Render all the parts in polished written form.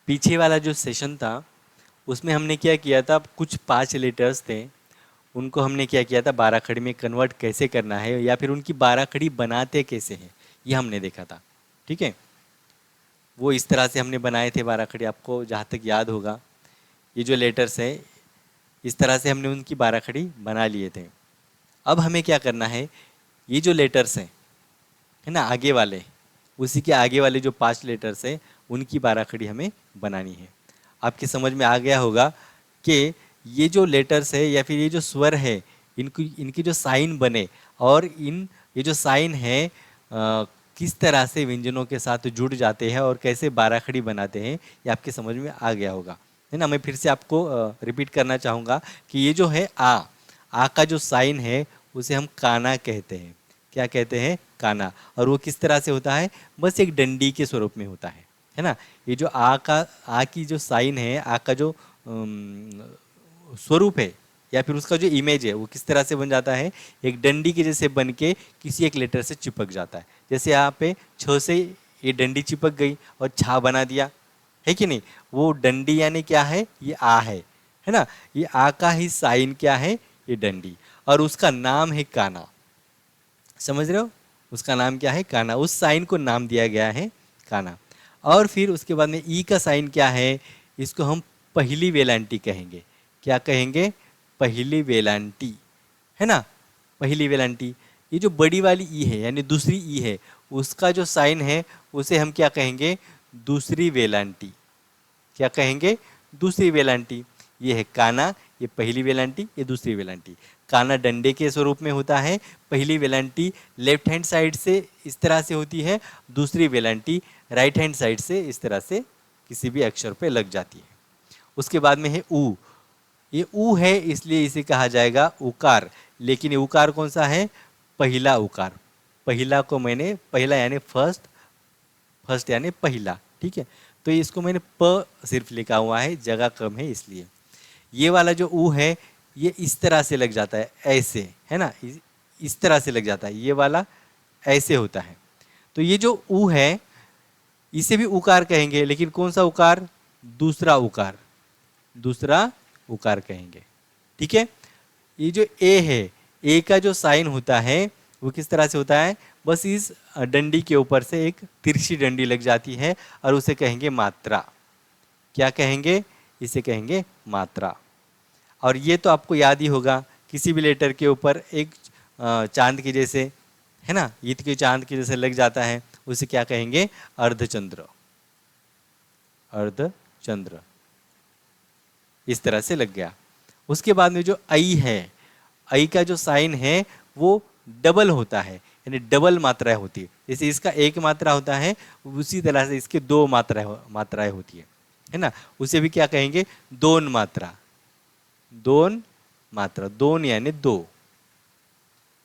पीछे वाला जो सेशन था उसमें हमने क्या किया था, कुछ 5 लेटर्स थे, उनको हमने क्या किया था, बाराखड़ी में कन्वर्ट कैसे करना है या फिर उनकी बाराखड़ी बनाते कैसे हैं, ये हमने देखा था। ठीक है, वो इस तरह से हमने बनाए थे बाराखड़ी, आपको जहाँ तक याद होगा ये जो लेटर्स है इस तरह से हमने उनकी बाराखड़ी बना लिए थे। अब हमें क्या करना है, ये जो लेटर्स हैं है ना आगे वाले, उसी के आगे वाले जो 5 लेटर्स हैं उनकी बाराखड़ी हमें बनानी है। आपकी समझ में आ गया होगा कि ये जो लेटर्स है या फिर ये जो स्वर है इनकी जो साइन बने और ये जो साइन है किस तरह से व्यंजनों के साथ जुड़ जाते हैं और कैसे बाराखड़ी बनाते हैं, ये आपके समझ में आ गया होगा, है ना। मैं फिर से आपको रिपीट करना चाहूँगा कि ये जो है आ का जो साइन है उसे हम काना कहते हैं। क्या कहते हैं? काना। और वो किस तरह से होता है? बस एक डंडी के स्वरूप में होता है ना। ये जो आ की जो साइन है, आ का जो स्वरूप है या फिर उसका जो इमेज है वो किस तरह से बन जाता है, एक डंडी के जैसे बन के किसी एक लेटर से चिपक जाता है। जैसे यहाँ पे छ से ये डंडी चिपक गई और छा बना दिया, है कि नहीं। वो डंडी यानी क्या है, ये आ है ना। ये आ का ही साइन क्या है, ये डंडी, और उसका नाम है काना। समझ रहे हो, उसका नाम क्या है, काना। उस साइन को नाम दिया गया है काना। और फिर उसके बाद में ई का साइन क्या है, इसको हम पहली वेलांटी कहेंगे। क्या कहेंगे? पहली वेलांटी, है ना। पहली वेलांटी। ये जो बड़ी वाली ई है यानी दूसरी ई है, उसका जो साइन है उसे हम क्या कहेंगे, दूसरी वेलांटी। क्या कहेंगे? दूसरी वेलांटी। ये है काना, ये पहली वेलांटी, ये दूसरी वेलांटी। काना डंडे के स्वरूप में होता है, पहली वेलांटी लेफ्ट हैंड साइड से इस तरह से होती है, दूसरी वेलांटी राइट हैंड साइड से इस तरह से किसी भी अक्षर पे लग जाती है। उसके बाद में है ऊ। ये ऊ है इसलिए इसे कहा जाएगा उकार, लेकिन ये उकार कौन सा है, पहला उकार। पहला को मैंने, पहला यानी फर्स्ट यानी पहला, ठीक है। तो इसको मैंने प सिर्फ लिखा हुआ है, जगह कम है इसलिए। ये वाला जो ऊ है ये इस तरह से लग जाता है, ऐसे, है ना, इस तरह से लग जाता है, ये वाला ऐसे होता है। तो ये जो ऊ है इसे भी उकार कहेंगे, लेकिन कौन सा उकार, दूसरा उकार, दूसरा उकार कहेंगे, ठीक है। ये जो ए है, ए का जो साइन होता है वो किस तरह से होता है, बस इस डंडी के ऊपर से एक तिरछी डंडी लग जाती है और उसे कहेंगे मात्रा। क्या कहेंगे? इसे कहेंगे मात्रा। और ये तो आपको याद ही होगा, किसी भी लेटर के ऊपर एक चांद के जैसे, है ना, ईद के चांद के जैसे लग जाता है, उसे क्या कहेंगे, अर्धचंद्र। अर्धचंद्र इस तरह से लग गया। उसके बाद में जो आई है, आई का जो साइन है वो डबल होता है, यानी डबल मात्राएं होती है। जैसे इसका एक मात्रा होता है उसी तरह से इसके दो मात्राएं होती है ना। उसे भी क्या कहेंगे, दोन मात्रा। दोन मात्रा, दोन यानी दो।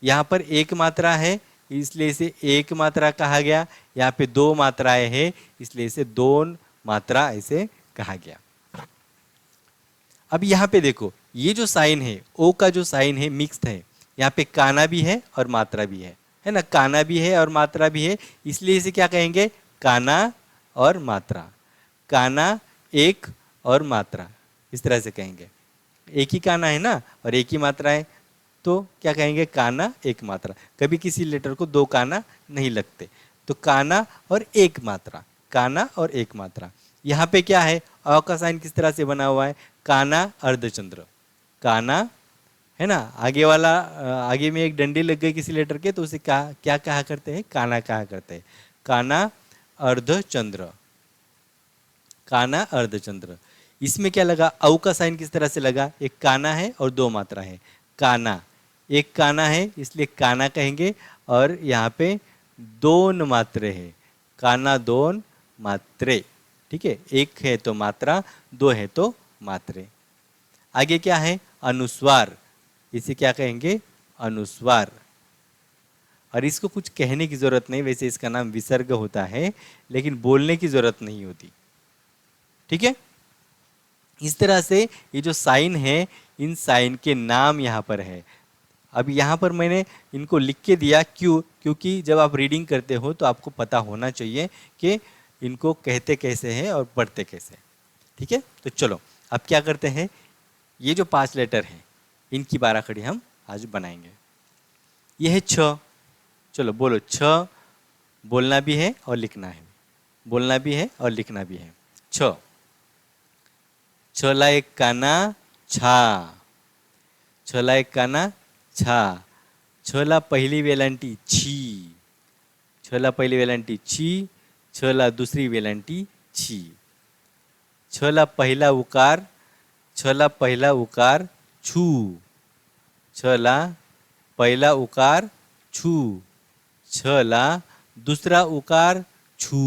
यहाँ पर एक मात्रा है इसलिए इसे एक मात्रा कहा गया, यहाँ पे दो मात्राएं हैं इसलिए इसे दोन मात्रा ऐसे कहा गया। अब यहाँ पे देखो, ये जो साइन है, ओ का जो साइन है मिक्स्ड है, यहाँ पे काना भी है और मात्रा भी है ना। काना भी है और मात्रा भी है, इसलिए इसे क्या कहेंगे, काना और मात्रा। काना एक और मात्रा, इस तरह से कहेंगे। एक ही काना है ना और एक ही मात्रा है, तो क्या कहेंगे, काना एक मात्रा। कभी किसी लेटर को दो काना नहीं लगते, तो काना और एक मात्रा, काना और एक मात्रा। यहाँ पे क्या है, अ का साइन किस तरह से बना हुआ है, काना अर्धचंद्र। काना, है ना, आगे वाला आगे में एक डंडी लग गई किसी लेटर के तो उसे क्या कहा करते हैं, काना कहा करते हैं। काना अर्धचंद्र, काना अर्धचंद्र। इसमें क्या लगा, औ का साइन किस तरह से लगा, एक काना है और दो मात्रा है। काना, एक काना है इसलिए काना कहेंगे, और यहाँ पे दोन मात्रे हैं, काना दोन मात्रे, ठीक है। एक है तो मात्रा, दो है तो मात्रे। आगे क्या है, अनुस्वार। इसे क्या कहेंगे, अनुस्वार। और इसको कुछ कहने की जरूरत नहीं, वैसे इसका नाम विसर्ग होता है, लेकिन बोलने की जरूरत नहीं होती, ठीक है। इस तरह से ये जो साइन है, इन साइन के नाम यहाँ पर है। अब यहाँ पर मैंने इनको लिख के दिया, क्यों, क्योंकि जब आप रीडिंग करते हो तो आपको पता होना चाहिए कि इनको कहते कैसे हैं और पढ़ते कैसे हैं। ठीक है, तो चलो अब क्या करते हैं, ये जो 5 लेटर हैं इनकी बाराखड़ी हम आज बनाएंगे। ये है छ, चलो बोलो छ, बोलना भी है और लिखना है, बोलना भी है और लिखना भी है। छ, छला एक काना छा, छला एक काना छा, छला पहिली वेलांटी छी, छला पहिली वेलांटी छी, छला दुसरी वेलांटी छी, छला पहिला उकार, छला पहिला उकार छू, छला पहिला उकार छू, छला दुसरा उकार छू,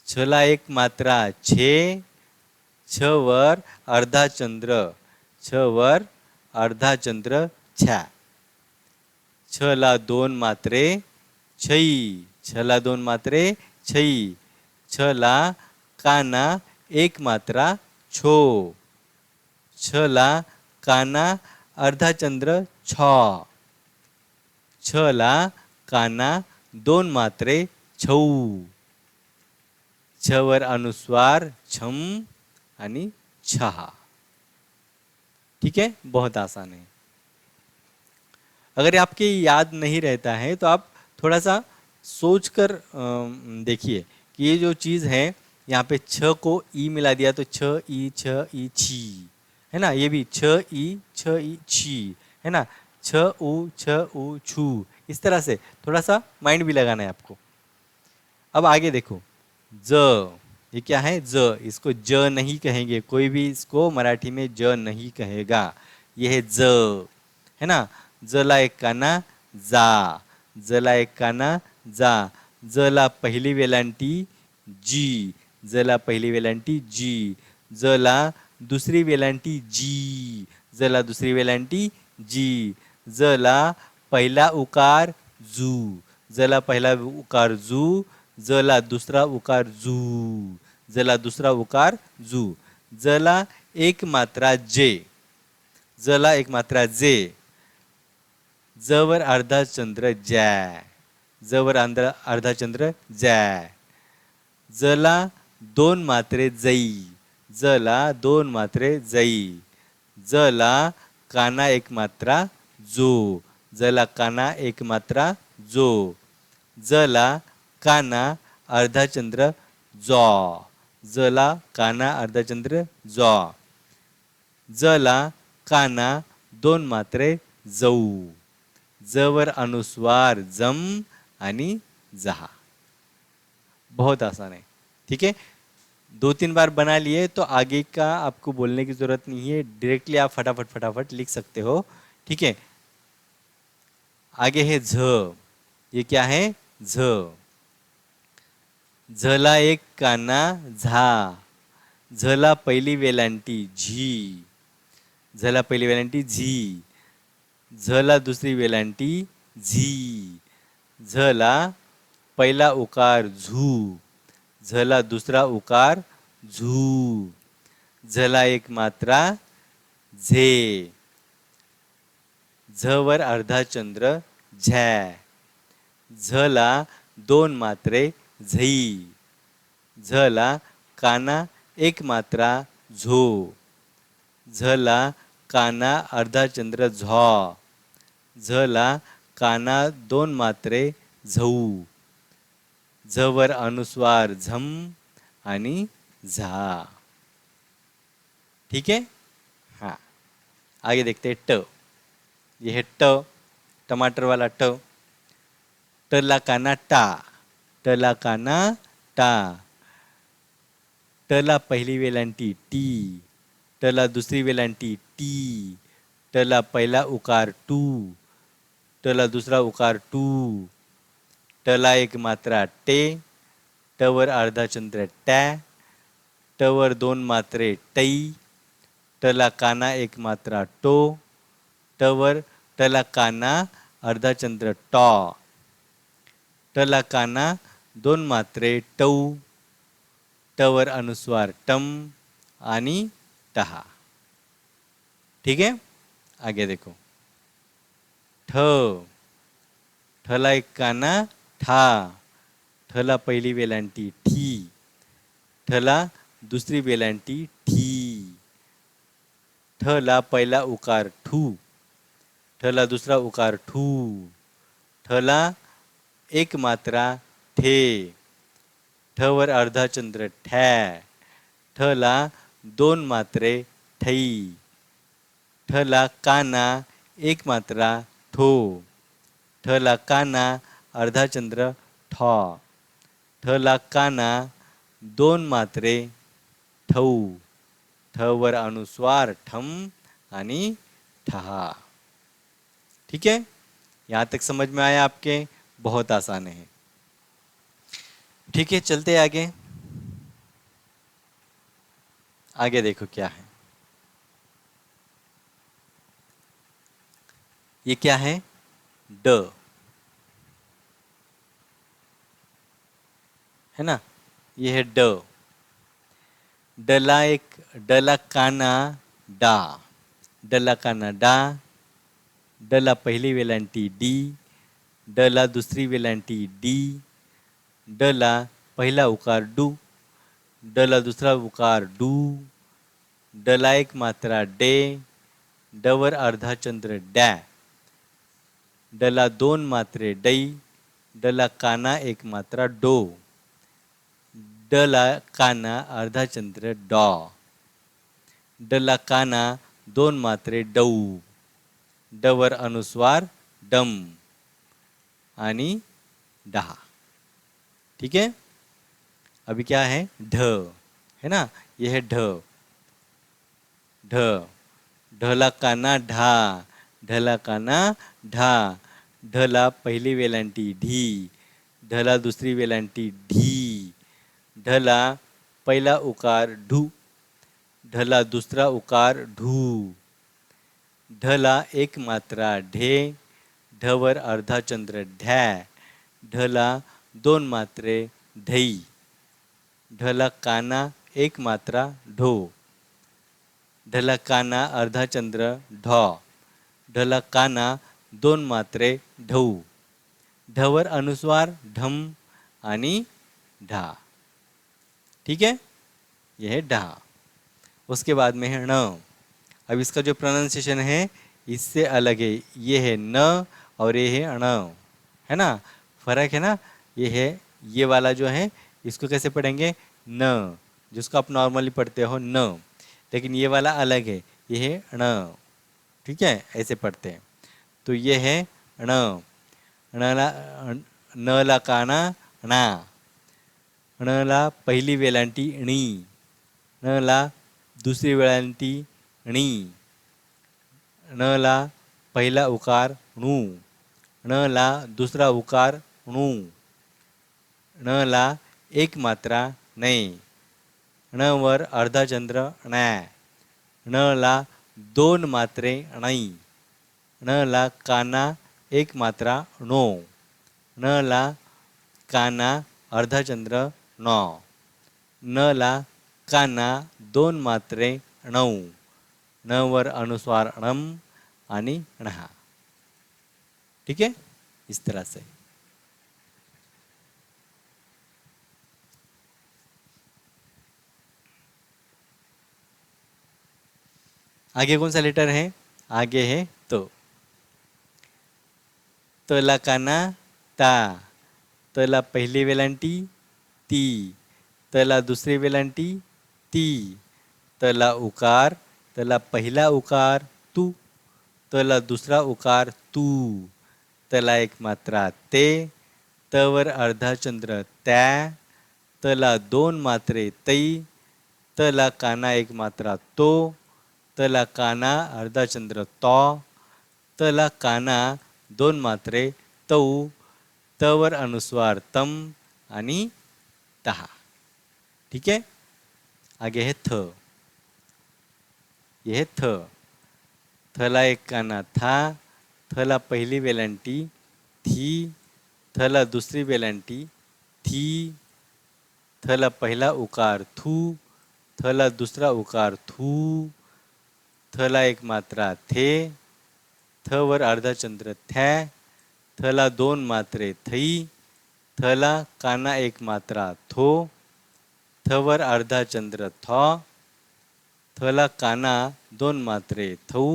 छला एक मात्रा छे, छ वर अर्धा चंद्र, छ वर अर्धा चंद्र छा, छला दोन मात्रे छई, छला दोन मात्रे छई, छला काना एक मात्रा छो, छला काना अर्धा चंद्र छ, छला काना दोन मात्रे छौ, छ वर अनुस्वार छम आणि छहा। ठीक है, बहुत आसान है। अगर आपके याद नहीं रहता है तो आप थोड़ा सा सोच कर देखिए कि ये जो चीज़ है, यहाँ पे छ को ई मिला दिया तो छ ई छी, है ना, ये भी छ ई छी, है ना, छ उ छू, इस तरह से थोड़ा सा माइंड भी लगाना है आपको। अब आगे देखो, ज, ये क्या है, ज, इसको ज नहीं कहेंगे, कोई भी इसको मराठी में ज नहीं कहेगा, ये है ज, है ना, जला एक काना जा, जला एक काना जा, जला पहिली वेलांटी जी, जला पहिली वेलांटी जी, जला दुसरी वेलांटी जी, जला दुसरी वेलांटी जी, जला पहिला उकार जू, जला पहिला उकार जू, जला दुसरा उकार जू, जला दुसरा उकार जू, जला एक मात्रा जे, जला एक मात्रा जे, जवर अर्धा चंद्र जै, जवर अर्धा चंद्र जै, जला दोन मात्रे जई, जला दोन मात्रे जई, जला काना एक मात्रा जो, जला काना एक मात्रा जो, जला काना अर्धा चंद्र जॉ, जला काना अर्धा चंद्र जॉ, जला काना दोन मात्रे जऊ, जवर अनुस्वार जम आणि जहा। बहुत आसान है। ठीक है, 2-3 बार बना लिए तो आगे का आपको बोलने की जरूरत नहीं है, डायरेक्टली आप फटाफट फटाफट लिख सकते हो। ठीक है, आगे है झ, ये क्या है, झ, झला एक काना झा, झला पहिली वेलांटी झी, झला पहिली वेलांटी झी, झला दुसरी वेलांटी झी, झला पहिला उकार झू, झला दुसरा उकार झू, झला एक मात्रा झे, झवर अर्धा चंद्र झै, झला दोन मात्रे झई, झला काना एक मात्रा झो, झला काना अर्धा चंद्र झॉ, झला काना दोन मात्रे झऊ, झवर अनुस्वार झम आणि झा। ठीक है, हाँ, आगे देखते हैं ट, ये है ट, टमाटर वाला ट, टला काना टा, टला काना टा, टला पहिली वेलांटी टी, टला दुसरी वेलांटी टी, टला पहिला उकार टू, टला दुसरा उकार टू, टला एक मात्रा टे, टवर अर्धा चंद्र टॅ, टवर दोन मात्रे टई, टला काना एक मात्रा टो, टवर टला काना अर्धा चंद्र टॉ, टला काना दोन मात्रे टौ, टवर अनुस्वार टम आणि टहा। ठीक है, आगे देखो, ठ, ठला एक काना ठा, ठ ठला पहिली वेलांटी ठी, ठला दुसरी वेलांटी ठी, ठला पहिला उकार ठू, ठला दुसरा उकार ठू, ठला एक मात्रा ठे, ठवर अर्धा चंद्र ठॅ, ठला दोन मात्रे ठई, ठला काना एक मात्रा ठो, ठला काना अर्धा चंद्र ठॉ, ठला काना दोन मात्रे ठऊ, ठवर अनुस्वार ठम आणि ठहा। ठीक है, यहाँ तक समझ में आया आपके? बहुत आसान है। ठीक है, चलते आगे। आगे देखो क्या है। ये क्या है? ड है ना, ये है ड। डला एक, डला काना डा, डला काना डा, डला पहिली वेलांटी डी, डला दुसरी वेलांटी डी, डला पहिला उकार डू, डला दुसरा उकार डू, डला एक मात्रा डे, डवर अर्धा चंद्र डॅ, डला दोन मात्रे डई, डला काना एक मात्रा डो, डला काना अर्धा चंद्र डॉ, डला काना दोन मात्रे डऊ, डवर अनुस्वार डम आणि डहा। ठीक है, अभी क्या है? ढ है ना, यह है ढ। ढ, ढला काना ढा, ढला काना ढा, ढला पहिली वेलांटी ढी, ढला दुसरी वेलांटी ढी, ढला पहिला उकार ढू, ढला दुसरा उकार ढू, ढला एक मात्रा ढे, ढवर अर्धा चंद्र ढॅ, ढला दोन मात्रे ढई, ढला काना एक मात्रा ढो, ढला काना अर्धा चंद्र ढॉ, ढला काना दोन मात्रे ढऊ, ढवर अनुस्वार ढम आणि ढा। ठीक है, यह है ढा। उसके बाद में है ण। अब इसका जो प्रोनाउंसिएशन है इससे अलग है, ये है न और ये है अण, है ना, फर्क है ना। ये है, ये वाला जो है इसको कैसे पढ़ेंगे? न, जिसको आप नॉर्मली पढ़ते हो न, लेकिन ये वाला अलग है, ये है ण। ठीक है, ऐसे पढ़ते हैं। तो ये है ण, णला नला काना णा, णला पहिली वेलांटी णी, णला दुसरी वेलांटी णी, णला पहिला उकार णू, णला दुसरा उकार णू, णला एक मात्रा नै, णवर अर्धा चंद्र णॅ, णला दोन मात्रे णै, णला काना एक मात्रा णो, णला काना अर्धा चंद्र णॉ, णला काना दोन मात्रे णौ, णवर अनुस्वार णम आणि णहा। ठीक है, इस तरह से। आगे कौन सा लेटर है? आगे है तो। तला काना ता, तला पहिली वेलांटी ती, तला दुसरी वेलांटी ती, तला उकार, तला पहिला उकार तू, तला दुसरा उकार तू, तला एक मात्रा ते, तवर अर्धा चंद्र त्या, तला दोन मात्रे तै, तला काना एक मात्रा तो, तला काना अर्धा चंद्र तॉ, तला काना दोन मात्रे तौ, तवर अनुस्वार तम आणि तहा। ठीक है, आगे है थ। यह है थ, थला एक काना था, थला पहिली वेलांटी थी, थला दुसरी वेलांटी थी, थला पहिला उकार थू, थला दुसरा उकार थू, थला एक मात्रा थे, थवर अर्धा चंद्र थॅ, थला दोन मात्रे थई, थला काना एक मात्रा थो, थवर अर्धा चंद्र थॉ, थला काना दोन मात्रे थौ,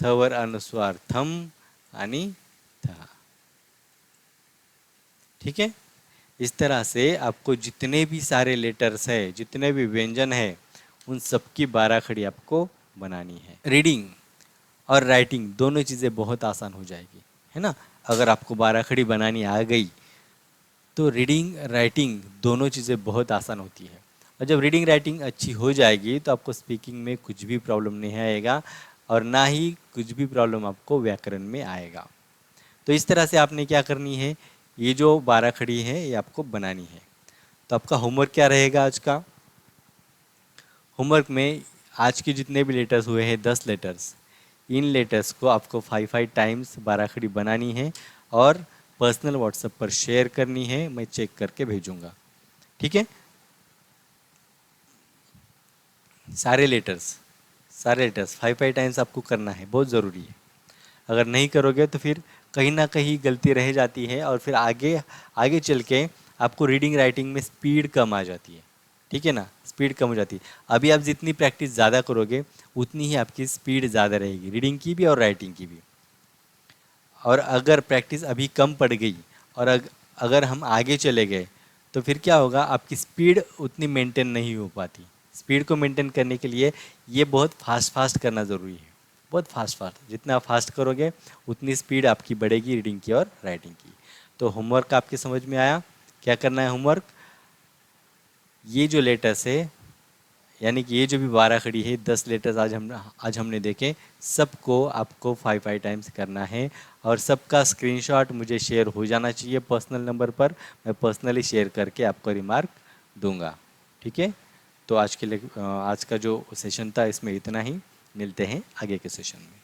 थवर अनुस्वार थम आणि था। ठीक है। इस तरह से आपको जितने भी सारे लेटर्स है, जितने भी व्यंजन है, उन सबकी बाराखड़ी आपको बनानी है। रीडिंग और राइटिंग दोनों चीज़ें बहुत आसान हो जाएगी, है ना। अगर आपको बाराखड़ी बनानी आ गई तो रीडिंग राइटिंग दोनों चीज़ें बहुत आसान होती है। और जब रीडिंग राइटिंग अच्छी हो जाएगी तो आपको स्पीकिंग में कुछ भी प्रॉब्लम नहीं आएगा और ना ही कुछ भी प्रॉब्लम आपको व्याकरण में आएगा। तो इस तरह से आपने क्या करनी है, ये जो बाराखड़ी है ये आपको बनानी है। तो आपका होमवर्क क्या रहेगा आज का? होमवर्क में आज के जितने भी लेटर्स हुए हैं 10 लेटर्स, इन लेटर्स को आपको 5 टाइम्स बाराखड़ी बनानी है और पर्सनल व्हाट्सएप पर शेयर करनी है, मैं चेक करके भेजूंगा। ठीक है। सारे लेटर्स 5 टाइम्स आपको करना है, बहुत ज़रूरी है। अगर नहीं करोगे तो फिर कहीं ना कहीं गलती रह जाती है और फिर आगे आगे चल के आपको रीडिंग राइटिंग में स्पीड कम आ जाती है। ठीक है ना, स्पीड कम हो जाती है। अभी आप जितनी प्रैक्टिस ज़्यादा करोगे उतनी ही आपकी स्पीड ज़्यादा रहेगी, रीडिंग की भी और राइटिंग की भी। और अगर प्रैक्टिस अभी कम पड़ गई और अगर हम आगे चले गए तो फिर क्या होगा, आपकी स्पीड उतनी मेंटेन नहीं हो पाती। स्पीड को मेंटेन करने के लिए ये बहुत फास्ट फास्ट करना ज़रूरी है, बहुत फास्ट फास्ट। जितना फास्ट करोगे उतनी स्पीड आपकी बढ़ेगी रीडिंग की और राइटिंग की। तो होमवर्क आपके समझ में आया? क्या करना है होमवर्क? ये जो लेटर्स है, यानी कि ये जो भी बाराखड़ी है 10 लेटर्स आज हमने देखे, सबको आपको 5 टाइम्स करना है और सबका स्क्रीनशॉट मुझे शेयर हो जाना चाहिए पर्सनल नंबर पर। मैं पर्सनली शेयर करके आपको रिमार्क दूंगा। ठीक है। तो आज के लिए आज का जो सेशन था इसमें इतना ही। मिलते हैं आगे के सेशन में।